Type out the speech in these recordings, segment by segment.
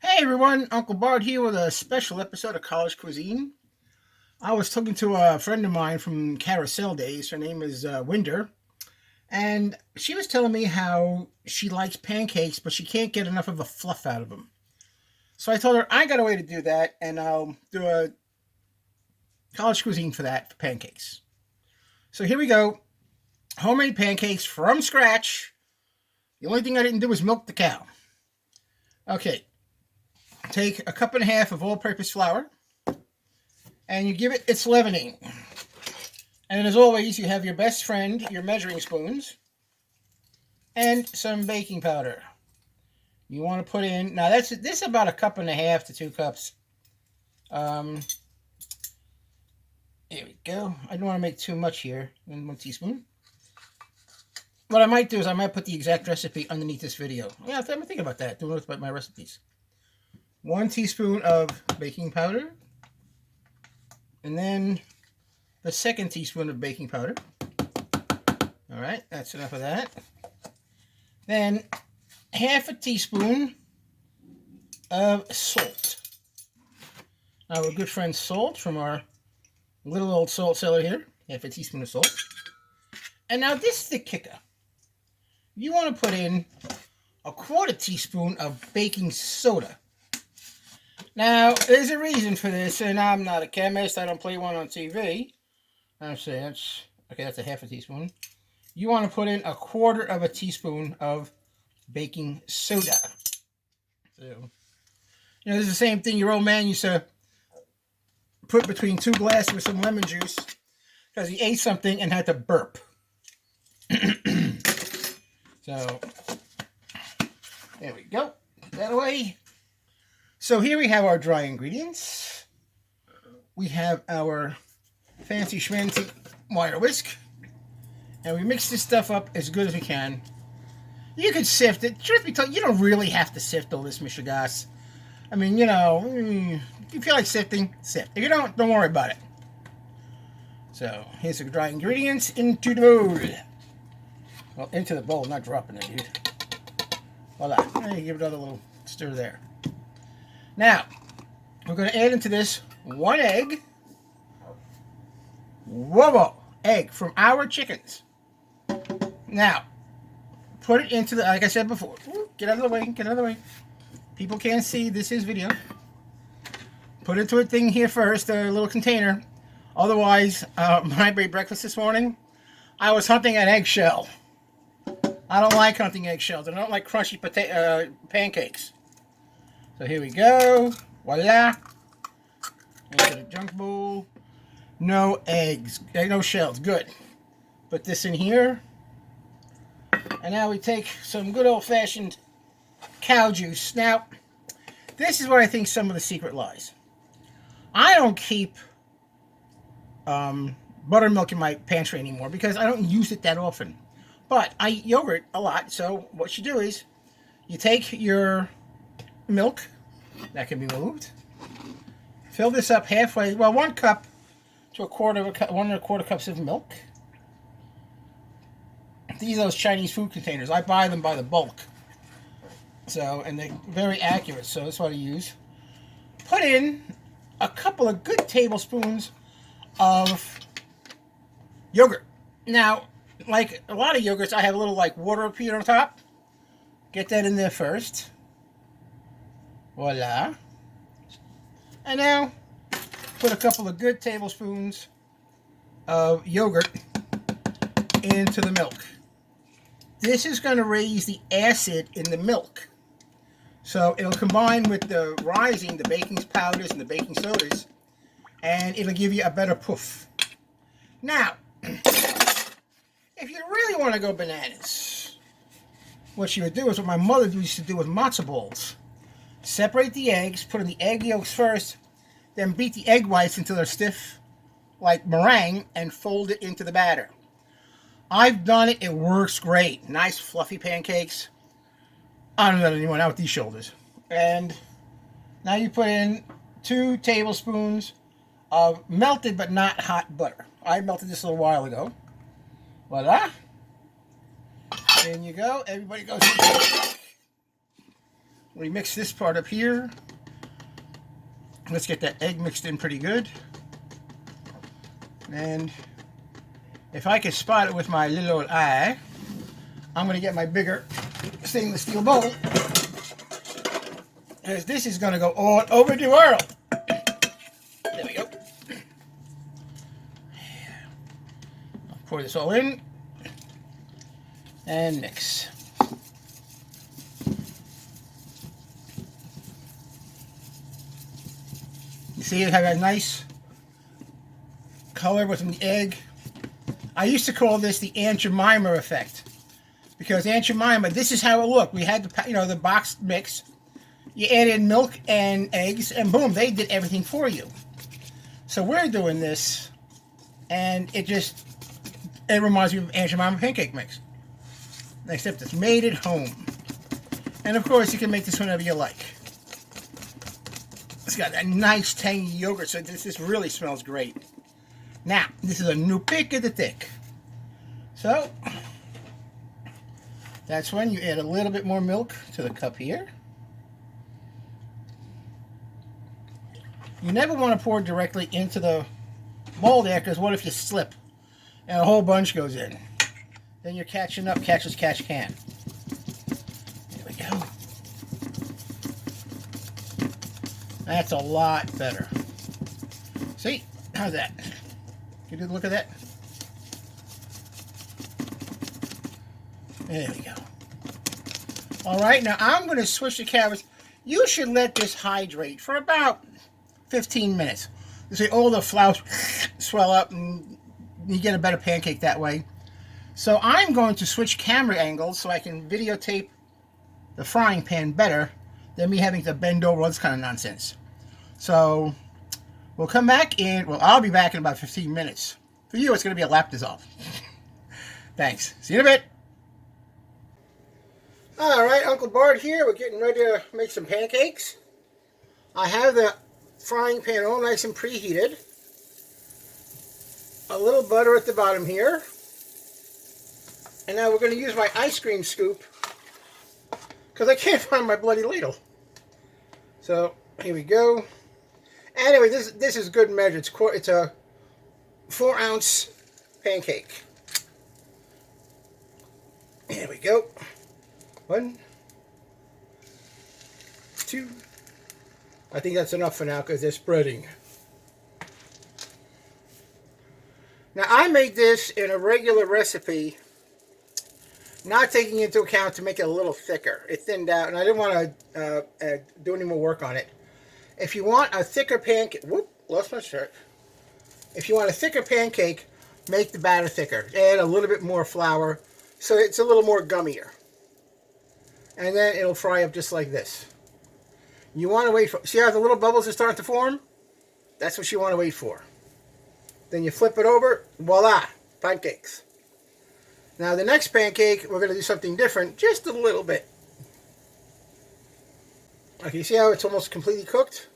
Hey everyone, Uncle Bart here with a special episode of College Cuisine. I was talking to a friend of mine from Carousel Days. Her name is Winder, and she was telling me how she likes pancakes, but she can't get enough of the fluff out of them. So I told her I got a way to do that, and I'll do a College Cuisine for that for pancakes. So here we go, homemade pancakes from scratch. The only thing I didn't do was milk the cow. Okay, take a cup and a half of all-purpose flour, and you give it its leavening. And as always, you have your best friend, your measuring spoons, and some baking powder. You want to put in, now this is about a cup and a half to 2 cups. Here we go. I don't want to make too much here in 1 teaspoon. What I might do is I might put the exact recipe underneath this video. Yeah, I'm thinking about that, doing it with my recipes. 1 teaspoon of baking powder, and then the 2nd teaspoon of baking powder. All right, that's enough of that. Then half a teaspoon of salt. Our good friend Salt from our little old salt cellar here. Half a teaspoon of salt. And now this is the kicker. You want to put in a 1/4 teaspoon of baking soda. Now, there's a reason for this, and I'm not a chemist. I don't play one on TV. I'm saying that's a half a teaspoon. You want to put in a 1/4 teaspoon of baking soda. So, this is the same thing your old man used to put between 2 glasses with some lemon juice because he ate something and had to burp. So, there we go. Put that away. So here we have our dry ingredients. We have our fancy schmancy wire whisk. And we mix this stuff up as good as we can. You can sift it. Truth be told, you don't really have to sift all this, Mr. Goss. I mean, if you feel like sifting, sift. If you don't worry about it. So here's the dry ingredients into the bowl. Well, into the bowl, not dropping it, dude. Voila. Give it another little stir there. Now, we're going to add into this 1 egg. Whoa, egg from our chickens. Now, put it into the, like I said before. Get out of the way, get out of the way. People can't see, this is video. Put it into a thing here first, a little container. Otherwise, when I made breakfast this morning, I was hunting an eggshell. I don't like hunting eggshells. I don't like crunchy pancakes. So here we go. Voila. Into the junk bowl. No eggs. No shells. Good. Put this in here. And now we take some good old-fashioned cow juice. Now, this is where I think some of the secret lies. I don't keep buttermilk in my pantry anymore because I don't use it that often. But I eat yogurt a lot. So what you do is you take your milk that can be moved. Fill this up halfway. Well, 1 cup to 1 1/4 cups of milk. These are those Chinese food containers. I buy them by the bulk. So, and they're very accurate. So that's what I use. Put in a couple of good tablespoons of yogurt. Now, like a lot of yogurts, I have a little water repeater on top. Get that in there first. Voila. And now, put a couple of good tablespoons of yogurt into the milk. This is going to raise the acid in the milk. So it'll combine with the baking powders and the baking sodas, and it'll give you a better poof. Now, if you really want to go bananas, what you would do is what my mother used to do with matzo balls. Separate the eggs, put in the egg yolks first, then beat the egg whites until they're stiff, like meringue, and fold it into the batter. I've done it. It works great. Nice fluffy pancakes. I don't know anyone out with these shoulders. And now you put in 2 tablespoons of melted but not hot butter. I melted this a little while ago. Voila. In you go. Everybody goes. We mix this part up here. Let's get that egg mixed in pretty good. And if I can spot it with my little old eye, I'm going to get my bigger stainless steel bowl, because this is going to go all over the world. There we go. I'll pour this all in and mix. You see, it have a nice color with the egg. I used to call this the Aunt Jemima effect, because Aunt Jemima, this is how it looked. We had the, the boxed mix. You add in milk and eggs, and boom, they did everything for you. So we're doing this, and it reminds me of Aunt Jemima pancake mix, except it's made at home. And of course, you can make this whenever you like. It's got that nice tangy yogurt, so this really smells great. Now, this is a new pick of the thick. So, that's when you add a little bit more milk to the cup here. You never want to pour directly into the bowl there, because what if you slip and a whole bunch goes in? Then you're catching up, catch as catch can. There we go. That's a lot better. See? How's that? Can you look at that? There we go. Alright, now I'm going to switch the carrots. You should let this hydrate for about 15 minutes. You see all the flour swell up and you get a better pancake that way. So I'm going to switch camera angles so I can videotape the frying pan better than me having to bend over all this kind of nonsense. So we'll come back in, well, I'll be back in about 15 minutes. For you, it's going to be a lap dissolve. Thanks. See you in a bit. Alright, Uncle Bart here. We're getting ready to make some pancakes. I have the frying pan all nice and preheated. A little butter at the bottom here. And now we're going to use my ice cream scoop, because I can't find my bloody ladle. So, here we go. Anyway, this is good measure. It's a 4-ounce pancake. Here we go. 1, 2. I think that's enough for now because they're spreading. Now, I made this in a regular recipe, not taking into account to make it a little thicker. It thinned out, and I didn't want to do any more work on it. If you want a thicker pancake, whoop, lost my shirt. If you want a thicker pancake, make the batter thicker. Add a little bit more flour so it's a little more gummier. And then it'll fry up just like this. You want to wait for, see how the little bubbles are starting to form? That's what you want to wait for. Then you flip it over, voila, pancakes. Now the next pancake, we're going to do something different, just a little bit. Okay, you see how it's almost completely cooked?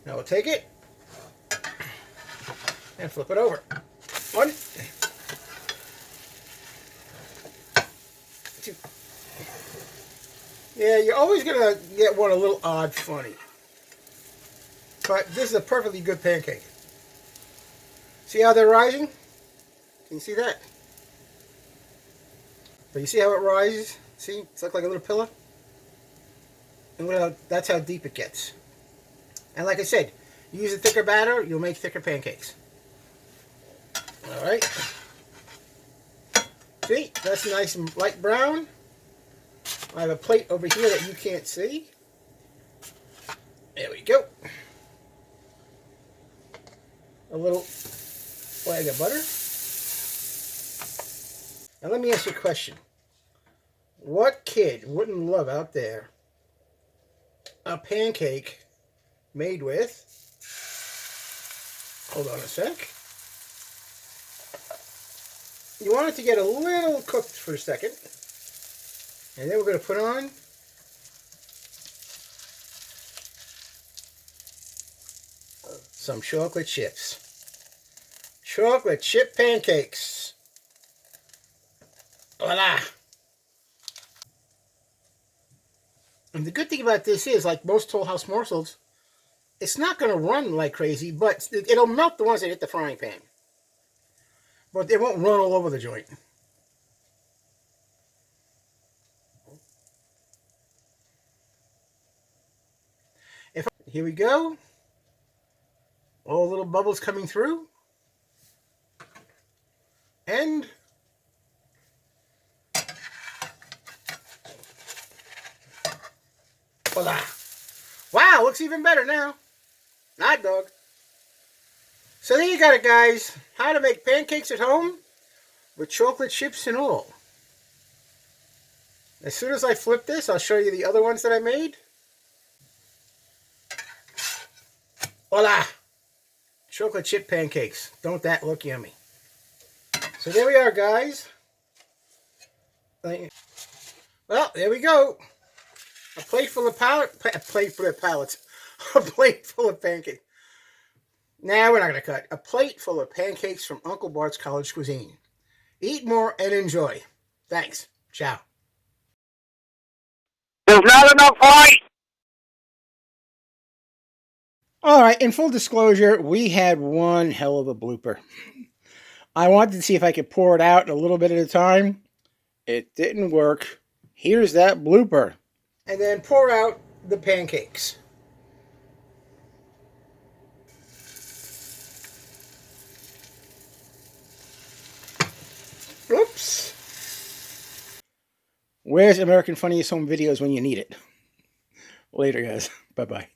Now we'll take it and flip it over. 1, 2. Yeah, you're always going to get one a little odd funny. But this is a perfectly good pancake. See how they're rising? Can you see that? But you see how it rises? See? It's like a little pillow. And that's how deep it gets. And like I said, you use a thicker batter, you'll make thicker pancakes. Alright. See? That's nice and light brown. I have a plate over here that you can't see. There we go. A little flag of butter. Now let me ask you a question. What kid wouldn't love out there a pancake made with, hold on a sec. You want it to get a little cooked for a second. And then we're going to put on some chocolate chips. Chocolate chip pancakes. Voila! And the good thing about this is, like most Toll House morsels, it's not going to run like crazy, but it'll melt the ones that hit the frying pan. But it won't run all over the joint. Here we go. All little bubbles coming through. And voila. Wow, looks even better now. Hot dog. So there you got it, guys. How to make pancakes at home with chocolate chips and all. As soon as I flip this, I'll show you the other ones that I made. Voila! Chocolate chip pancakes. Don't that look yummy? So there we are, guys. Well, there we go. A plate full of a plate full of pallets. A plate full of pancakes. Nah, we're not going to cut. A plate full of pancakes from Uncle Bart's College Cuisine. Eat more and enjoy. Thanks. Ciao. There's not enough light. All right, in full disclosure, we had one hell of a blooper. I wanted to see if I could pour it out a little bit at a time. It didn't work. Here's that blooper. And then pour out the pancakes. Oops. Where's American Funniest Home Videos when you need it? Later, guys. Bye-bye.